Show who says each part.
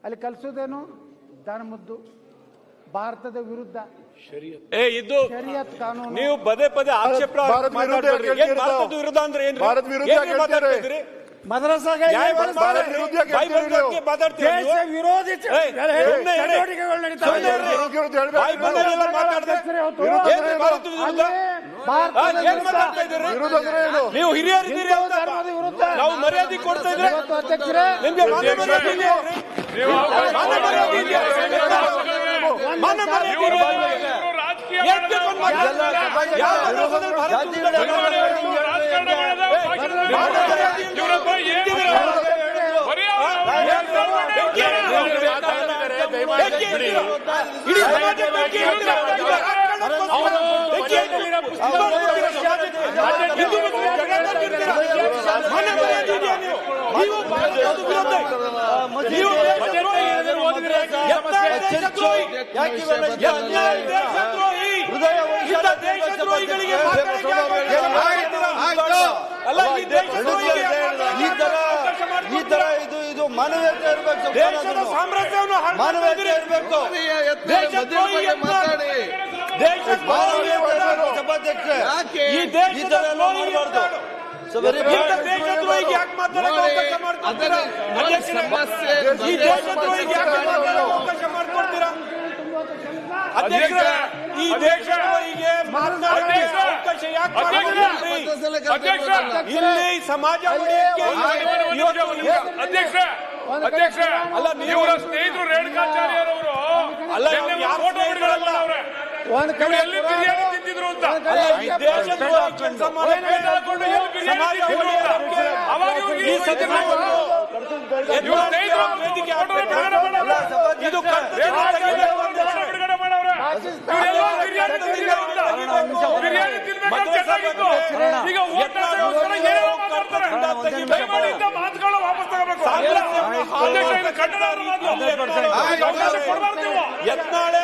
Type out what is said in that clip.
Speaker 1: ಅಲ್ಲಿ ಕಲಿಸೋದೇನು ದಾನಮದ್ದು ಭಾರತದ ವಿರುದ್ಧ
Speaker 2: ಶರಿಯತ್ ಕಾನೂನು. ನೀವು ಪದೇ ಪದೇ ಆಕ್ಷೇಪ ವಿರುದ್ಧ ಅಂದ್ರೆ ಏನು? ಮಾತಾಡ್ತಿದ್ರಿ
Speaker 1: ಮದ್ರಸಾಗೆ ವಿರೋಧಿ ಚಟುವಟಿಕೆಗಳು ನಡೀತಾ
Speaker 2: ನೀವು ಹಿರಿಯರಿದ್ದೀರಿ, ನಾವು ಮರ್ಯಾದೆ ಕೊಡ್ತಾ ಇದ್ರೆ ನಿಮ್ಗೆ
Speaker 3: ಈ ತರ ಇದು ಮಾನವೀಯತೆ ಇರಬೇಕು,
Speaker 2: ದೇಶದ ಸಾಮ್ರಾಜ್ಯವನ್ನು ಮಾನವೀಯತೆ ಇರಬೇಕು.
Speaker 3: ಸಭಾಧ್ಯಕ್ಷರೇ
Speaker 2: ಈ ದೇಶದ ಮಾಡಬಾರ್ದು. ದೇಶದ್ರೋಹಿಗೆ ಯಾಕೆ ಮಾತಾಡೋದು? ಈ ದೇಶದ್ರೋಹಿಗೆ ಅವಕಾಶ ಮಾಡ್ಕೊಡ್ತೀರಾ? ಈ ದೇಶದ್ರೋಹಿಗೆ ಮಾತನಾಡೋಕೆ ಅವಕಾಶ ಯಾಕೆ? ಇಲ್ಲಿ ಸಮಾಜ
Speaker 4: ಅಧ್ಯಕ್ಷ ಅಲ್ಲ, ಇವರ ಸ್ನೇಹಿತರು ರೇಣುಕಾಚಾರ್ಯರವರು ಅಲ್ಲ, ಫೋಟೋ ಬಿಡುಗಡೆ ಅವ್ರೆ ಎಲ್ಲಿ ಬಿರಿಯಾನಿ ತಿಂತಿದ್ರು ಅಂತ. ಬಿರಿಯಾನಿ ತಿನ್ಬೇಕು ಚೆನ್ನಾಗಿತ್ತು, ಈಗ ಮಾತುಗಳು ವಾಪಸ್ ತಗೋಬೇಕು.
Speaker 2: ಯತ್ನಾಳ್